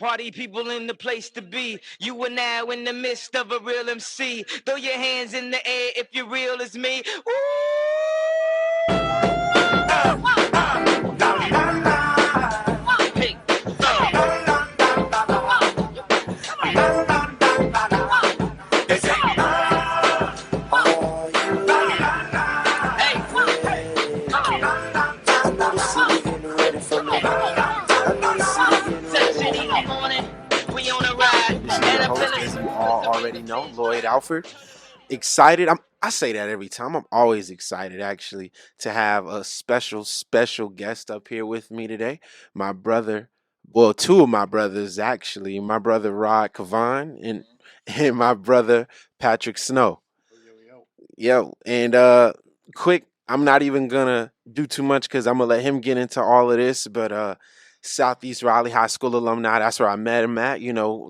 Party people in the place to be. You are now in the midst of a real MC. Throw your hands in the air if you're real as me. Ooh! Hey, This is your host, as you all already know, Lloyd Alford. Excited. I say that every time. I'm always excited, actually, to have a special guest up here with me today. My brother, well, two of my brothers, actually. My brother, Rod Kavan, and my brother, Patrick Snow. Yo, and quick, I'm not even gonna do too much because I'm gonna let him get into all of this. But Southeast Raleigh High School alumni, that's where I met him at.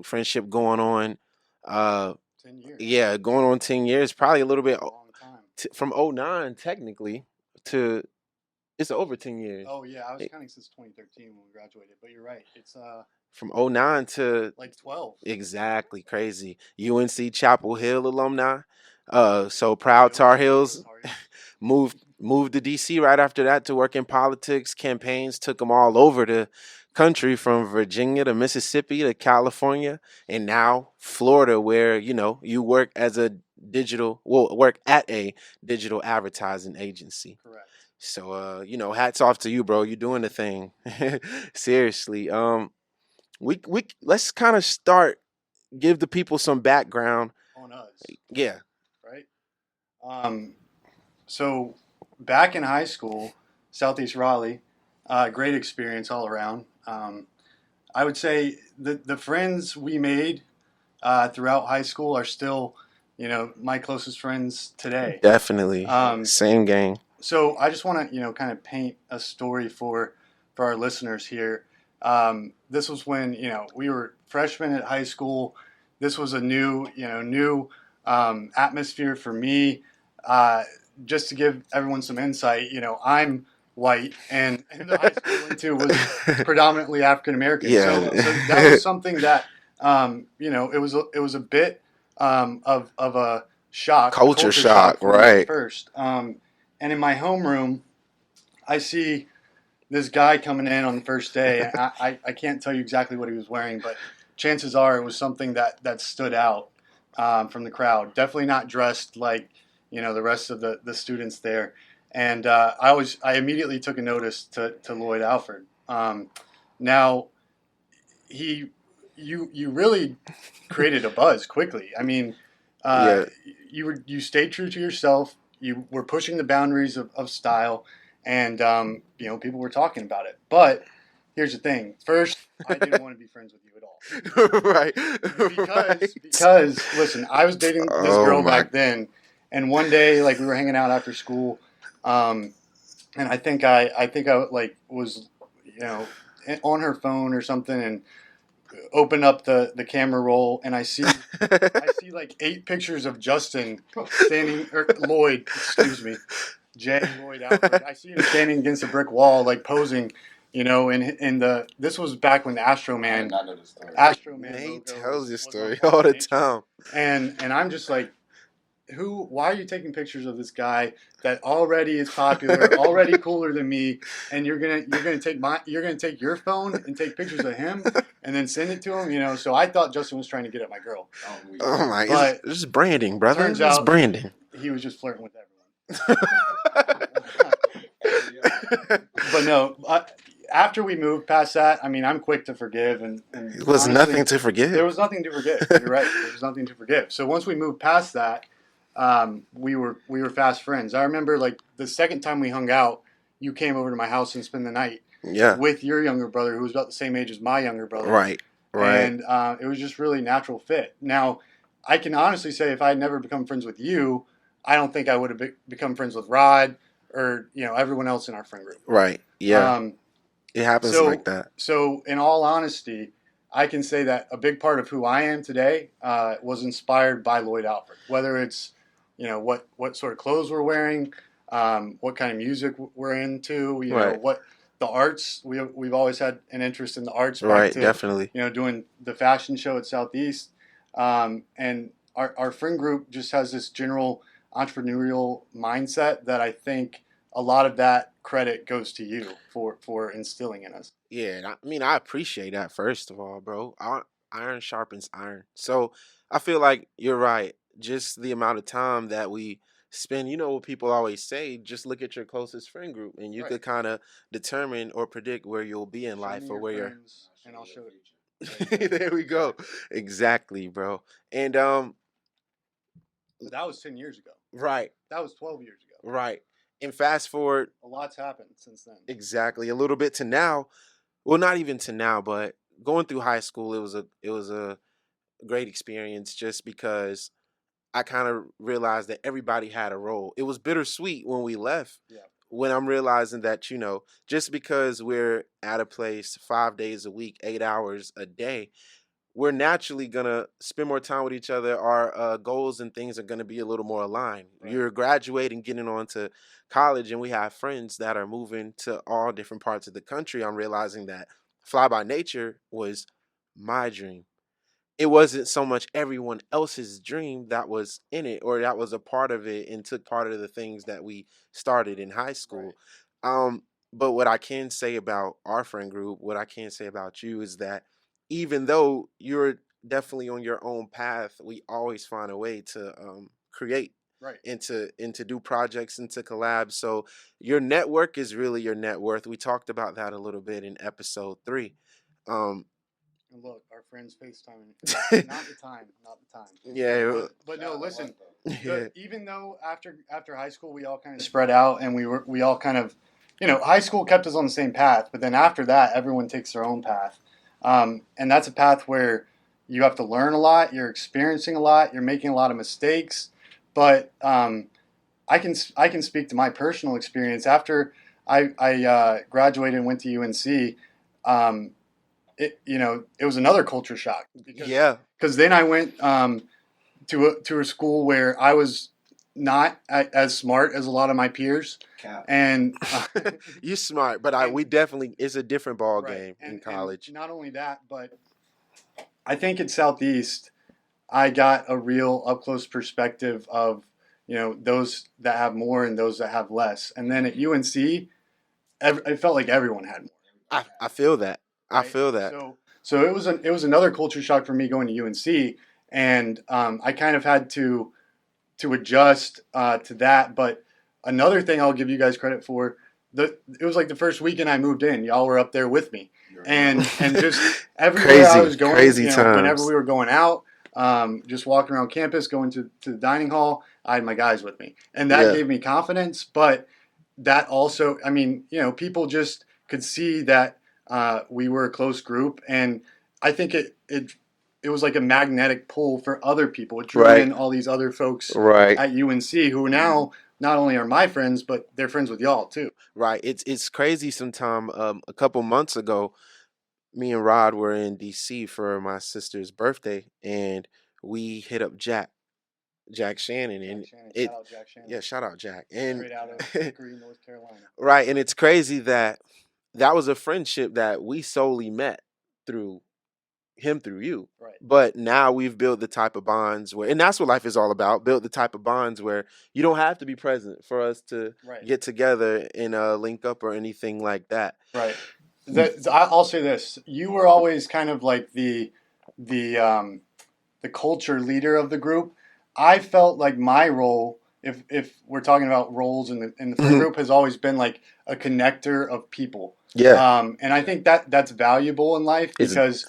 Friendship going on. 10 years. Yeah, going on 10 years, probably a little bit A long time. from '09 technically to it's over 10 years. Oh, yeah. I was counting since 2013 when we graduated. But you're right. It's From '09 to like 12. exactly crazy. UNC Chapel Hill alumni. So proud Tar Heels. Moved to DC right after that to work in politics. Campaigns took them all over the country, from Virginia to Mississippi to California, and now Florida, where you work at a digital advertising agency. Correct. So hats off to you, bro. You're doing the thing. Seriously. We let's kind of start, give the people some background On us. Yeah. Right? So back in high school, Southeast Raleigh, great experience all around. I would say the friends we made throughout high school are still, my closest friends today. Definitely. Same gang. So I just want to, kind of paint a story for our listeners here. This was when, we were freshmen at high school. This was a new atmosphere for me. Just to give everyone some insight, I'm white, and the high school I went to was predominantly African American. Yeah. So that was something that, it was a bit of a shock. Culture shock, for me right. at first. And in my homeroom, I see this guy coming in on the first day. I can't tell you exactly what he was wearing, but chances are it was something that stood out from the crowd. Definitely not dressed like the rest of the students there. And I immediately took a notice to Lloyd Alford. Now, you really created a buzz quickly. I mean, Yeah. you stayed true to yourself. You were pushing the boundaries of style, and people were talking about it. But here's the thing: first, I didn't want to be friends with you at all. Right. Because listen, I was dating this Oh, girl my- back then, and one day, like, we were hanging out after school, and I think I like was on her phone or something, and open up the camera roll, and I see like 8 pictures of Justin standing, or Lloyd, excuse me, Lloyd Alford. I see him standing against a brick wall, like posing, this was back when the Astro Man. I did not know this story. Astro Man. He logo tells this was story on all the nature. time. And I'm just like, why are you taking pictures of this guy that already is popular, already cooler than me, and you're gonna take your phone and take pictures of him and then send it to him, So I thought Justin was trying to get at my girl. Oh my! But It's just branding, brother. turns It's out- branding. He was just flirting with everyone. But no, after we moved past that, I mean, I'm quick to forgive, and It was honestly, nothing to forgive. There was nothing to forgive. You're right. There was nothing to forgive. So once we moved past that, we were fast friends. I remember, like, the second time we hung out, you came over to my house and spent the night Yeah. with your younger brother, who was about the same age as my younger brother. Right. And it was just really natural fit. Now, I can honestly say, if I had never become friends with you, I don't think I would have become friends with Rod or everyone else in our friend group. Right. Yeah. It happens like that. So, in all honesty, I can say that a big part of who I am today was inspired by Lloyd Alford. Whether it's what sort of clothes we're wearing, what kind of music we're into, Right. what the arts. We've always had an interest in the arts. Back Right, to definitely. doing the fashion show at Southeast, and our friend group just has this general entrepreneurial mindset that I think a lot of that credit goes to you for instilling in us. Yeah, and I mean, I appreciate that first of all, bro. Iron sharpens iron. So I feel like you're right. Just the amount of time that we spend, you know what people always say, just look at your closest friend group and you Right. could kind of determine or predict where you'll be in Show me life or your where you're. friends, and I'll show it. There we go. Exactly, bro. And But that was 10 years ago. right, That was 12 years ago. right. And fast forward A lot's happened since then. exactly a little bit to now. Well, not even to now, but going through high school, it was a great experience just because I kind of realized that everybody had a role. It was bittersweet when we left. Yeah. When I'm realizing that, just because we're at a place 5 days a week, 8 hours a day, we're naturally gonna spend more time with each other. Our goals and things are gonna be a little more aligned. Right. You're graduating, getting on to college, and we have friends that are moving to all different parts of the country. I'm realizing that Fly by Nature was my dream. It wasn't so much everyone else's dream that was in it or that was a part of it and took part of the things that we started in high school. But what I can say about our friend group, what I can say about you is that even though you're definitely on your own path, we always find a way to create Right. and to do projects and to collab. So your network is really your net worth. We talked about that a little bit in episode 3. Um, And look, our friends FaceTime. Not the time. Not the time. yeah, But no, listen. yeah, Even though after high school we all kind of spread out and we all kind of, high school kept us on the same path, but then after that everyone takes their own path, and that's a path where you have to learn a lot, you're experiencing a lot, you're making a lot of mistakes, but I can speak to my personal experience after I graduated and went to UNC. It was another culture shock yeah. because then I went to a school where I was not as smart as a lot of my peers, and You're smart, but we definitely it's a different ball right, game in and college. not only that, but I think at Southeast I got a real up close perspective of those that have more and those that have less, and then at UNC it felt like everyone had more. I feel that. I Right? feel that. So it was another culture shock for me going to UNC, and I kind of had to adjust to that. But another thing I'll give you guys credit for, it was like the first weekend I moved in, y'all were up there with me, and just everywhere I was going, crazy times. whenever we were going out, just walking around campus, going to the dining hall, I had my guys with me, and that gave me confidence. But that also, I mean, people just could see that we were a close group, and I think it was like a magnetic pull for other people. It drew in all these other folks Right. at UNC who now not only are my friends, but they're friends with y'all too. Right. It's crazy sometime. A couple months ago, me and Rod were in DC for my sister's birthday and we hit up Jack Shannon, and Shout out Jack Shannon. Yeah, shout out Jack. And Straight out of Hickory, North Carolina. Right, and it's crazy that was a friendship that we solely met through him, through you. Right. But now we've built the type of bonds where, and that's what life is all about, built the type of bonds where you don't have to be present for us to get together and link up or anything like that. Right. I'll say this: you were always kind of like the culture leader of the group. I felt like my role, if we're talking about roles in the friend group, has always been like a connector of people. Yeah. And I think that's valuable in life because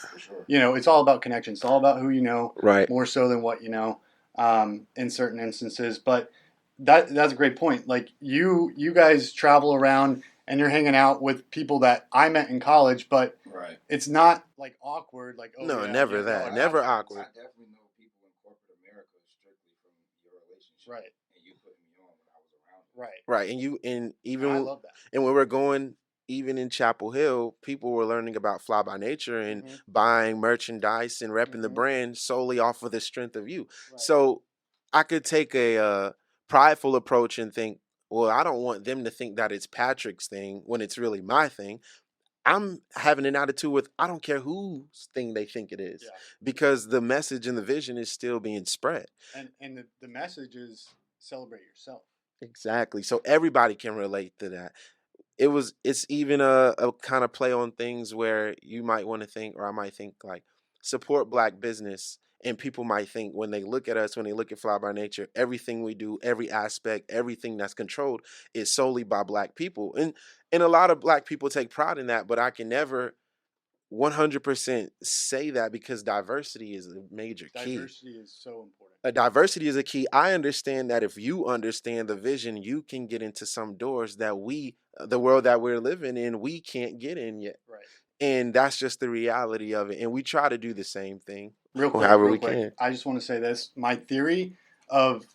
it's all about connections. It's all about who you know, right, more so than what you know, in certain instances. But that's a great point. Like you guys travel around and you're hanging out with people that I met in college, but it's not like awkward. Like never that, never awkward. I definitely know people in corporate America strictly from your relationship, right? And you put me on when I was around you. Right, and even I love that. And when we're going, even in Chapel Hill, people were learning about Fly by Nature and buying merchandise and repping the brand solely off of the strength of you. Right. So I could take a prideful approach and think, well, I don't want them to think that it's Patrick's thing when it's really my thing. I'm having an attitude with I don't care whose thing they think it is, Yeah. because the message and the vision is still being spread. And the message is celebrate yourself. Exactly. So everybody can relate to that. It's even a kind of play on things where you might want to think, or I might think, like, support black business, and people might think when they look at us, when they look at Fly by Nature, everything we do, every aspect, everything that's controlled is solely by black people, and a lot of black people take pride in that, but I can never 100% say that, because diversity is a major key. Diversity is so important. Diversity is a key. I understand that if you understand the vision, you can get into some doors that the world that we're living in, we can't get in yet. Right. And that's just the reality of it. And we try to do the same thing. Real quick, however real we quick. can. I just want to say this. My theory of,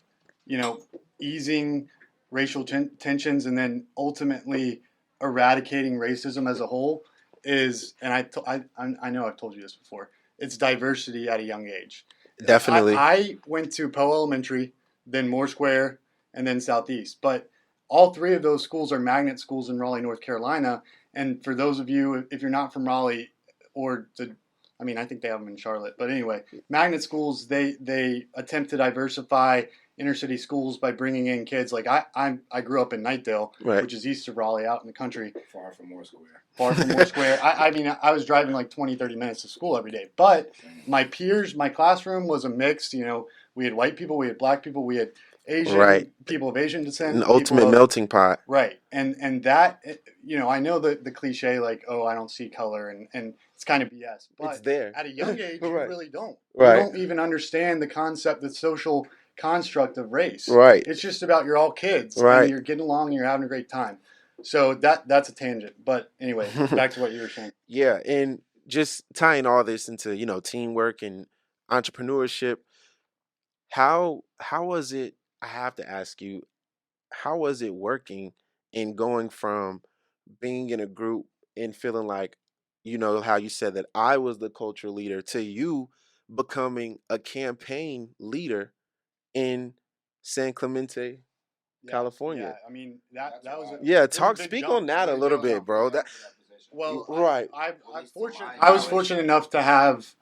easing racial tensions and then ultimately eradicating racism as a whole is, and I know I've told you this before, it's diversity at a young age. Definitely. I went to Poe Elementary, then Moore Square, and then Southeast. But all three of those schools are magnet schools in Raleigh, North Carolina. And for those of you, if you're not from Raleigh, I think they have them in Charlotte. But anyway, magnet schools, they attempt to diversify inner city schools by bringing in kids. Like I grew up in Knightdale, Right. which is east of Raleigh, out in the country. Far from Moore Square. Far from Moore Square. I was driving like 20, 30 minutes to school every day. But my peers, my classroom was a mix. We had white people, we had black people, we had Asian Right. people of Asian descent. An ultimate melting pot. Right. And that, I know the cliche, like, oh, I don't see color, and it's kind of BS. But It's there. at a young age, you Right. really don't. Right. You don't even understand the concept, the social construct of race. Right. It's just about you're all kids. Right. And you're getting along and you're having a great time. So that's a tangent. But anyway, back to what you were saying. Yeah, and just tying all this into, teamwork and entrepreneurship, how was it, I have to ask you, how was it working in going from being in a group and feeling like, how you said that I was the cultural leader, to you becoming a campaign leader in San Clemente, California? Yeah, I mean that was Yeah, it was a big speak jump. on that a Big little jump. bit, bro. That Well, right. I was fortunate enough to have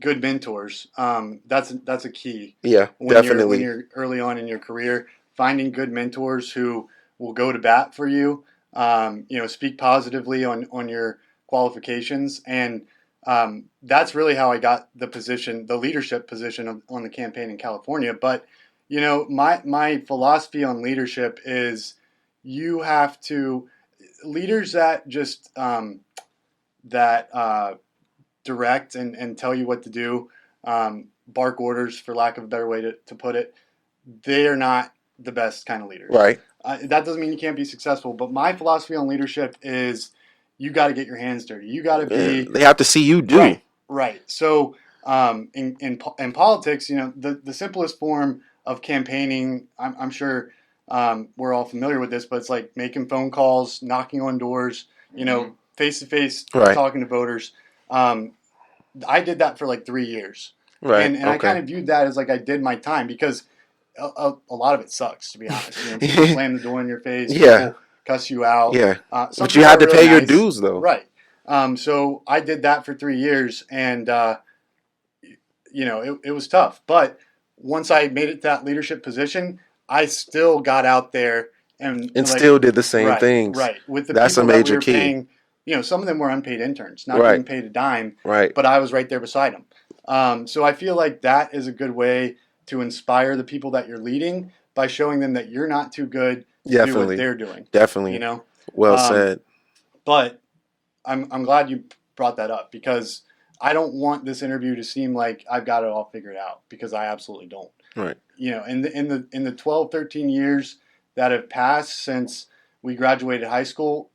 good mentors. That's a key. Yeah, When definitely. you're early on in your career, finding good mentors who will go to bat for you. Speak positively on your qualifications, and that's really how I got the leadership position on the campaign in California. But my philosophy on leadership is you have to leaders that just direct and tell you what to do, bark orders, for lack of a better way to put it. They are not the best kind of leaders. Right. That doesn't mean you can't be successful, but my philosophy on leadership is you got to get your hands dirty. You got to be. They have to see you do. Right. So in politics, the simplest form of campaigning, I'm sure we're all familiar with this, but it's like making phone calls, knocking on doors, face to face, talking to voters. I did that for like 3 years. Right. And I kind of viewed that as like I did my time, because a lot of it sucks, to be honest. People slam the door in your face. Yeah. People cuss you out. Yeah. But you had to really pay your dues, though. Right. So I did that for 3 years, and it was tough. But once I made it to that leadership position, I still got out there and still did the same things. Right. With the That's people a major that we were key. paying, some of them were unpaid interns, not being paid a dime. Right. But I was right there beside them. So I feel like that is a good way to inspire the people that you're leading by showing them that you're not too good to do what they're doing. Definitely. Well said. But I'm glad you brought that up, because I don't want this interview to seem like I've got it all figured out, because I absolutely don't. Right. In the 12, 13 years that have passed since we graduated high school,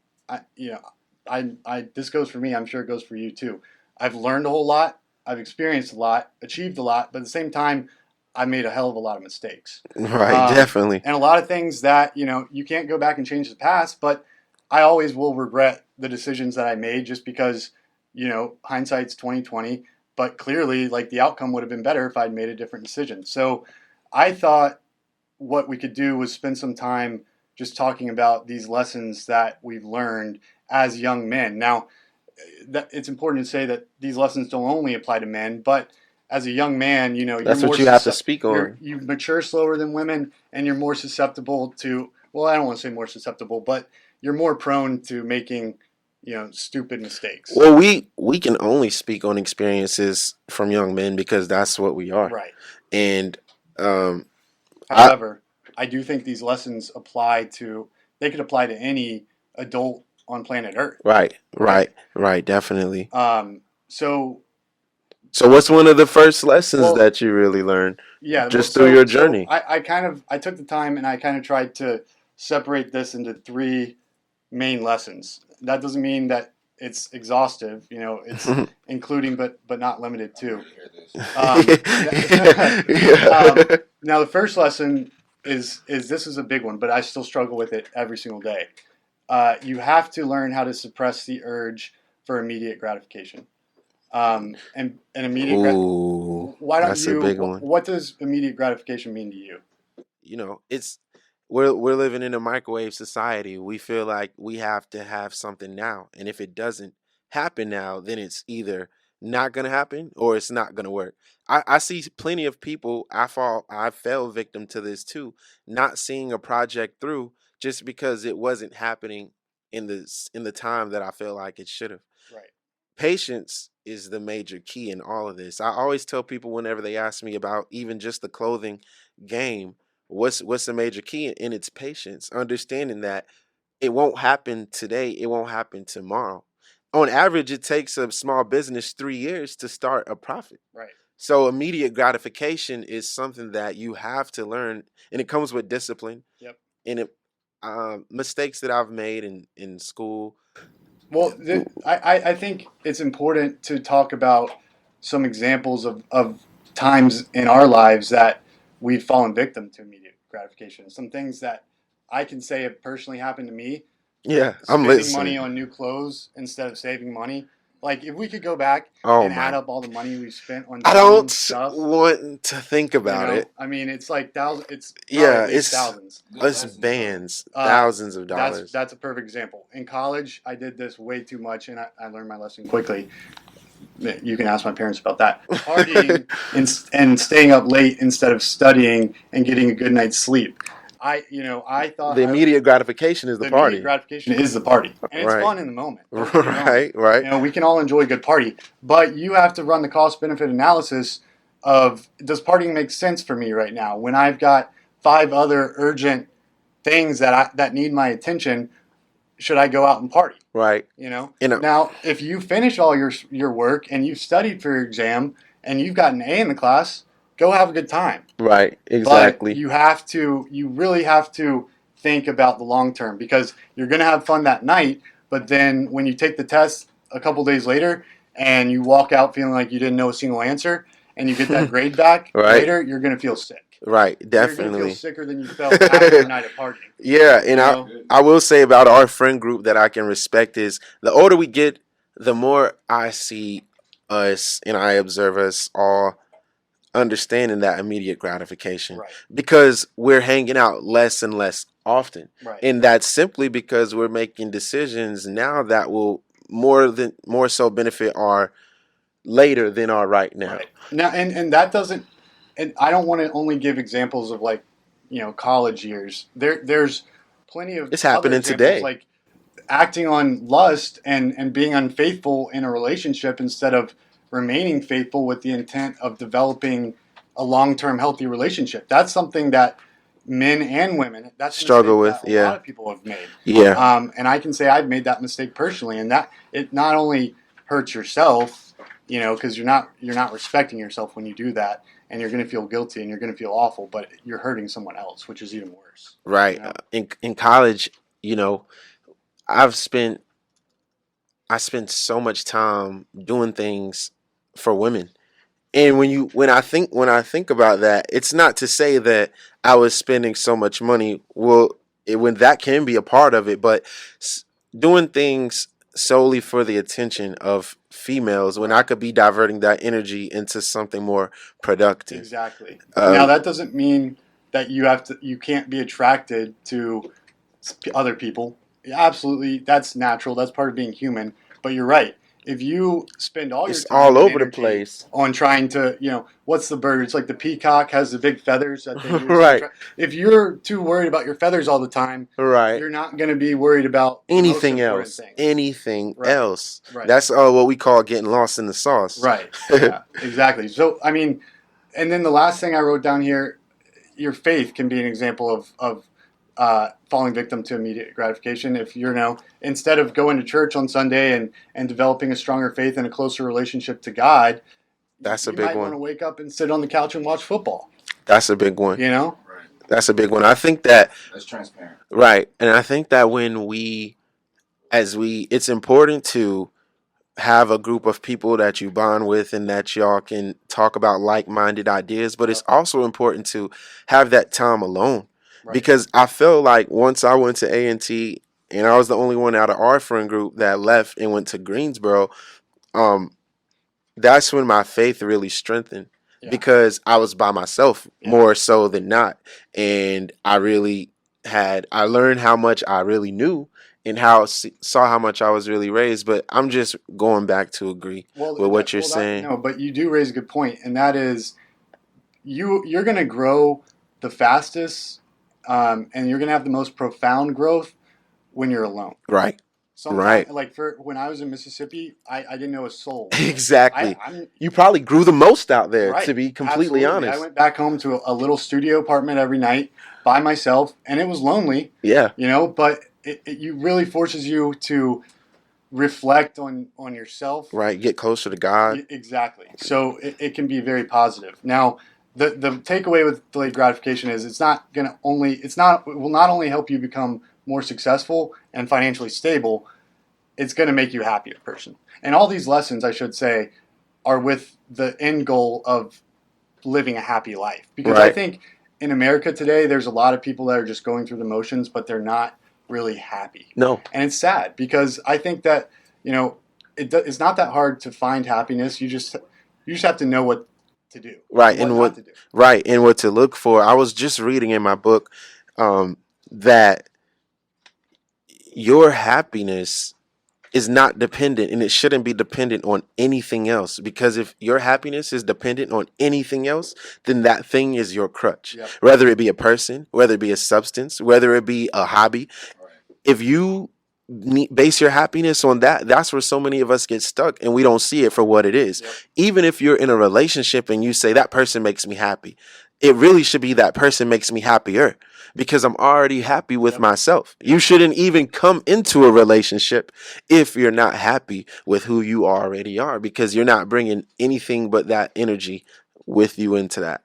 this goes for me. I'm sure it goes for you too. I've learned a whole lot. I've experienced a lot, achieved a lot, but at the same time, I made a hell of a lot of mistakes. Right, definitely. And a lot of things that, you can't go back and change the past, but I always will regret the decisions that I made, just because, hindsight's 20/20, but clearly, like, the outcome would have been better if I'd made a different decision. So I thought what we could do was spend some time just talking about these lessons that we've learned as young men. Now, it's important to say that these lessons don't only apply to men, but as a young man, That's what you have to speak on. You mature slower than women, and you're more susceptible to, well, I don't want to say more susceptible, but you're more prone to making, stupid mistakes. Well, we can only speak on experiences from young men because that's what we are. Right. And however, I do think these lessons they could apply to any adult on planet Earth. Right, definitely. So what's one of the first lessons that you really learned? Yeah, just through your journey. I took the time and I kind of tried to separate this into 3 main lessons. That doesn't mean that it's exhaustive. It's including but not limited to. Now the first lesson is this is a big one, but I still struggle with it every single day. You have to learn how to suppress the urge for immediate gratification. And immediate. Why don't that's you? A big one. What does immediate gratification mean to you? It's we're living in a microwave society. We feel like we have to have something now, and if it doesn't happen now, then it's either not gonna happen or it's not gonna work. I see plenty of people. I fell victim to this too, not seeing a project through just because it wasn't happening in the time that I feel like it should have. Right. Patience is the major key in all of this. I always tell people whenever they ask me about even just the clothing game, what's the major key? And it's patience, understanding that it won't happen today, it won't happen tomorrow. On average, it takes a small business 3 years to start a profit. Right. So immediate gratification is something that you have to learn, and it comes with discipline. Yep. And mistakes that I've made in school. Well, I think it's important to talk about some examples of times in our lives that we've fallen victim to immediate gratification. Some things that I can say have personally happened to me. Yeah, I'm listening. listening. Money on new clothes instead of saving money. Like, if we could go back and add up all the money we spent on I don't stuff, want to think about it. I mean, it's like thousands. It's thousands. It's bands, thousands of dollars. That's a perfect example. In college, I did this way too much, and I learned my lesson quickly. You can ask my parents about that. Partying and staying up late instead of studying and getting a good night's sleep. I thought the immediate gratification is the party. Immediate gratification is the party, and it's fun in the moment. Right. We can all enjoy a good party, but you have to run the cost-benefit analysis of, does partying make sense for me right now when I've got 5 other urgent things that need my attention? Should I go out and party? Right. Now, if you finish all your work and you've studied for your exam and you've got an A in the class, go have a good time. Right, exactly. But you really have to think about the long term, because you're going to have fun that night, but then when you take the test a couple days later and you walk out feeling like you didn't know a single answer and you get that grade back later, you're going to feel sick. Right, definitely. You're going to feel sicker than you felt after a night of partying. Yeah, and I will say about our friend group that I can respect is the older we get, the more I see us and I observe us all understanding that immediate gratification, because we're hanging out less and less often, and that's simply because we're making decisions now that will more so benefit our later than our right now. Now, and that doesn't, and I don't want to only give examples of college years. There's plenty of it's happening today, like acting on lust and being unfaithful in a relationship instead of remaining faithful with the intent of developing a long-term healthy relationship. That's something that men and women struggle with. A lot of people have made. Yeah. And I can say I've made that mistake personally, and that it not only hurts yourself, because you're not respecting yourself when you do that, and you're going to feel guilty and you're going to feel awful, but you're hurting someone else, which is even worse. Right. In college, I spent so much time doing things for women. And when I think about that, it's not to say that I was spending so much money. Well, when that can be a part of it, but doing things solely for the attention of females when I could be diverting that energy into something more productive. Exactly. Now that doesn't mean that you can't be attracted to other people. Absolutely, that's natural. That's part of being human. But you're right. If you spend all your It's time all and over the energy place. on trying to, what's the bird? It's like the peacock has the big feathers that they use. Right. If you're too worried about your feathers all the time, Right. you're not going to be worried about the most Anything important else. things. Anything Right. else. Right. That's what we call getting lost in the sauce. Right. Yeah, exactly. So, I mean, and then the last thing I wrote down here, your faith can be an example of falling victim to immediate gratification. If instead of going to church on Sunday and developing a stronger faith and a closer relationship to God, That's a you big might want to one. wake up and sit on the couch and watch football. That's a big one. Right. That's a big one. I think that, That's transparent. right. And I think that when it's important to have a group of people that you bond with and that y'all can talk about like-minded ideas, but it's also important to have that time alone. Right. Because I feel like once I went to A&T and I was the only one out of our friend group that left and went to Greensboro, that's when my faith really strengthened. Yeah. Because I was by myself Yeah. more so than not. And I learned how much I really knew and saw how much I was really raised. But I'm just going back to agree with what you're saying. No, but you do raise a good point, and that is you're going to grow the fastest, and you're going to have the most profound growth when you're alone. Right. Sometimes, like when I was in Mississippi, I didn't know a soul. Exactly. You probably grew the most out there, right, to be completely absolutely. honest. I went back home to a little studio apartment every night by myself, and it was lonely. Yeah. But it really forces you to reflect on yourself. Right. Get closer to God. Exactly. So it can be very positive. Now, the takeaway with delayed gratification is it will not only help you become more successful and financially stable, it's going to make you a happier person. And all these lessons, I should say, are with the end goal of living a happy life. Because I think in America today, there's a lot of people that are just going through the motions, but they're not really happy. No. And it's sad because I think that, it's not that hard to find happiness. You just have to know what to do. Right. And what not to do. Right. And what to look for. I was just reading in my book that your happiness is not dependent, and it shouldn't be dependent on anything else, because if your happiness is dependent on anything else, then that thing is your crutch. Yep. Whether it be a person, whether it be a substance, whether it be a hobby. If you base your happiness on that, that's where so many of us get stuck and we don't see it for what it is. Yep. Even if you're in a relationship and you say that person makes me happy, it really should be that person makes me happier, because I'm already happy with myself. You shouldn't even come into a relationship if you're not happy with who you already are, because you're not bringing anything but that energy with you into that.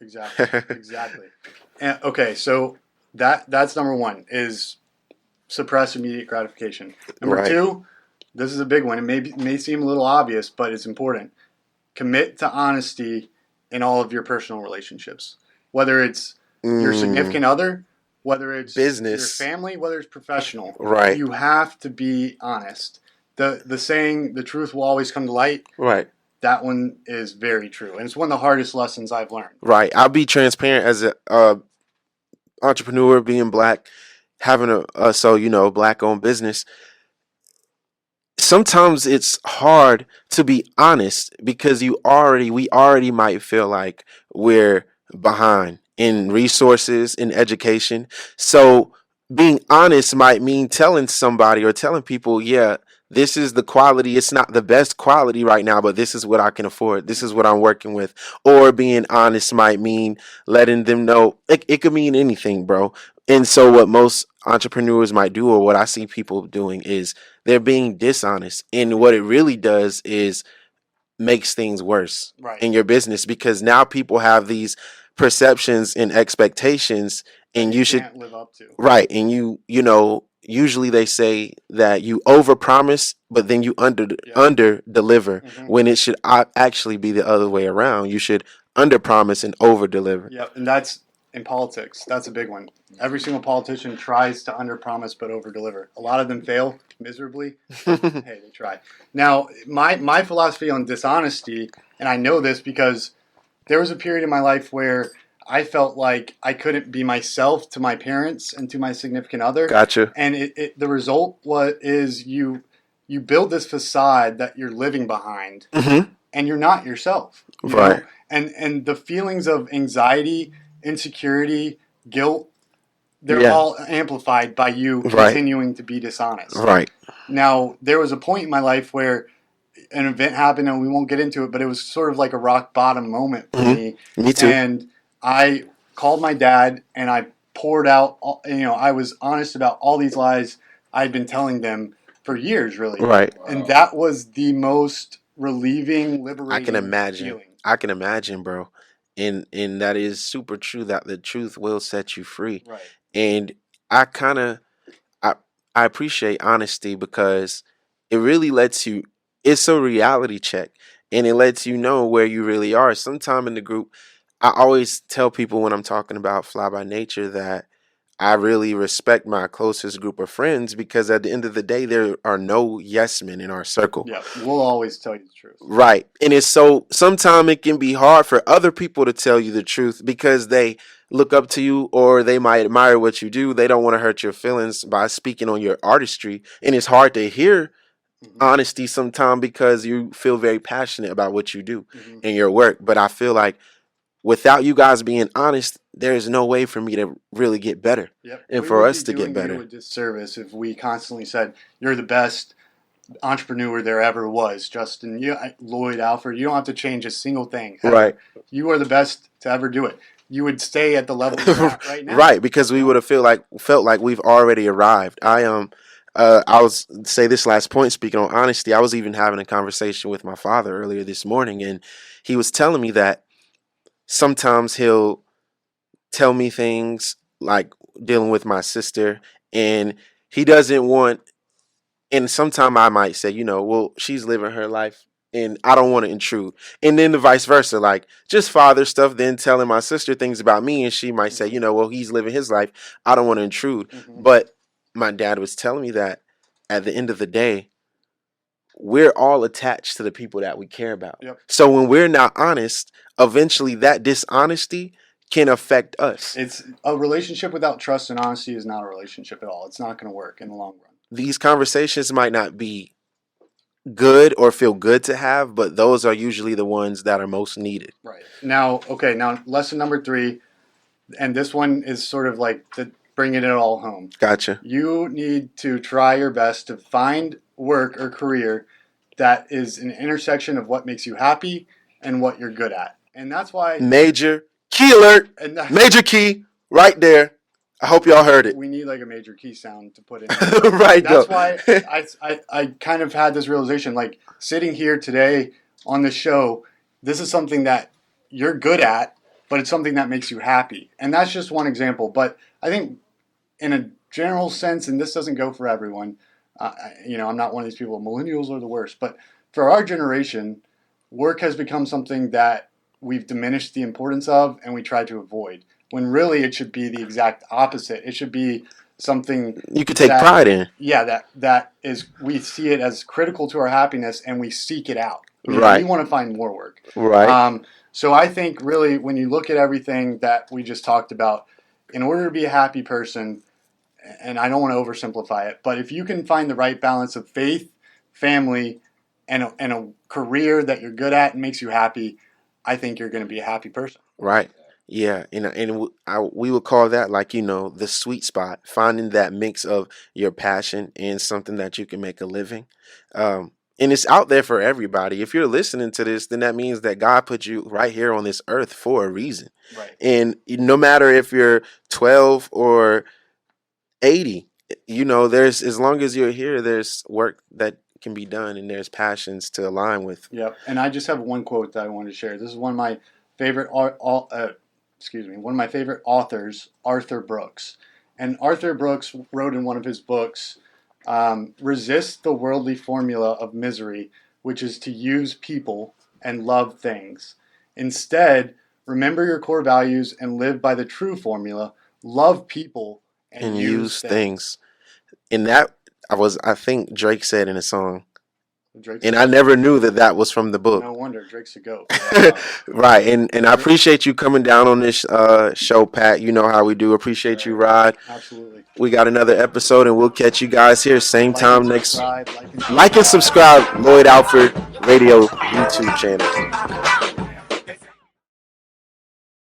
Exactly. And, okay, so that's number one, is suppress immediate gratification. Number two, this is a big one. It may seem a little obvious, but it's important. Commit to honesty in all of your personal relationships, whether it's your significant other, whether it's business, your family, whether it's professional. Right. You have to be honest. The saying, the truth will always come to light. Right. That one is very true, and it's one of the hardest lessons I've learned. Right. I'll be transparent as a entrepreneur, being black, having a black owned business. Sometimes it's hard to be honest because we already might feel like we're behind in resources, in education. So being honest might mean telling somebody or telling people, yeah, this is the quality. It's not the best quality right now, but this is what I can afford. This is what I'm working with. Or being honest might mean letting them know. It could mean anything, bro. And so what most entrepreneurs might do, or what I see people doing, is they're being dishonest. And what it really does is makes things worse in your business, because now people have these perceptions and expectations, and you should can't live up to. Right. And usually they say that you overpromise, but then you under deliver, when it should actually be the other way around. You should underpromise and over deliver. Yep, and that's in politics. That's a big one. Every single politician tries to underpromise but overdeliver. A lot of them fail miserably. Hey, they try. Now, my philosophy on dishonesty, and I know this because there was a period in my life where I felt like I couldn't be myself to my parents and to my significant other. Gotcha. And the result is you build this facade that you're living behind, Mm-hmm. and you're not yourself. You Right. know? And the feelings of anxiety, insecurity, guilt, they're Yeah. all amplified by you Right. continuing to be dishonest. Right. Now, there was a point in my life where an event happened, and we won't get into it, but it was sort of like a rock bottom moment for Mhm. me. Me too. And I called my dad, and I poured out, I was honest about all these lies I'd been telling them for years, really. Right. And that was the most relieving, liberating I can imagine. feeling. I can imagine, bro. And that is super true that the truth will set you free. Right. And I kind of I I appreciate honesty because it really lets you, it's a reality check, and it lets you know where you really are. Sometime in the group, I always tell people when I'm talking about Fly by Nature that I really respect my closest group of friends because at the end of the day, there are no yes men in our circle. Yeah, we'll always tell you the truth. Right. And it's so sometimes it can be hard for other people to tell you the truth because they look up to you or they might admire what you do. They don't want to hurt your feelings by speaking on your artistry. And it's hard to hear honesty sometimes because you feel very passionate about what you do and your work. But I feel like without you guys being honest, there's no way for me to really get better. Yep. And We for would us be to get doing better. you a disservice if we constantly said, you're the best entrepreneur there ever was, Justin. Lloyd Alford, you don't have to change a single thing. Ever. Right. You are the best to ever do it. You would stay at the level you're at right now. Right, because we would have felt like we've already arrived. I was say this last point, speaking on honesty, I was even having a conversation with my father earlier this morning, and he was telling me that sometimes he'll tell me things like dealing with my sister, and he doesn't want, and sometimes I might say, well, she's living her life and I don't want to intrude. And then the vice versa, like just father stuff, then telling my sister things about me, and she might say, well, he's living his life. I don't want to intrude. But my dad was telling me that at the end of the day, we're all attached to the people that we care about. Yep. So when we're not honest, eventually that dishonesty can affect us. It's a relationship without trust and honesty is not a relationship at all. It's not going to work in the long run. These conversations might not be good or feel good to have, but those are usually the ones that are most needed. Right. Now lesson number 3, and this one is sort of like bringing it all home. Gotcha. You need to try your best to find work or career that is an intersection of what makes you happy and what you're good at. And that's why... Major key alert. Major key right there. I hope y'all heard it. We need like a major key sound to put in. Right. That's why I kind of had this realization, like sitting here today on the show, this is something that you're good at, but it's something that makes you happy. And that's just one example. But I think in a general sense, and this doesn't go for everyone, I'm not one of these people, millennials are the worst, but for our generation, work has become something that we've diminished the importance of and we try to avoid. When really it should be the exact opposite. It should be something you could take pride in. Yeah, that is, we see it as critical to our happiness and we seek it out. Right. We want to find more work. Right. So I think really when you look at everything that we just talked about, in order to be a happy person, and I don't want to oversimplify it, but if you can find the right balance of faith, family, and a career that you're good at and makes you happy, I think you're going to be a happy person. Right. Yeah, and we would call that like, the sweet spot, finding that mix of your passion and something that you can make a living. And it's out there for everybody. If you're listening to this, then that means that God put you right here on this earth for a reason. Right. And no matter if you're 12 or 80, there's, as long as you're here, there's work that can be done and there's passions to align with. Yep. And I just have one quote that I wanted to share. This is one of my favorite one of my favorite authors, Arthur Brooks. And Arthur Brooks wrote in one of his books, resist the worldly formula of misery, which is to use people and love things. Instead, remember your core values and live by the true formula, love people and use things. And that I think Drake said in a song, Drake's And I never knew that was from the book. No wonder Drake's a goat. Right, and I appreciate you coming down on this show, Pat. You know how we do. Appreciate you, Rod. Absolutely. We got another episode, and we'll catch you guys here same time next. Subscribe, Like and subscribe, Lloyd Alford Radio YouTube channel.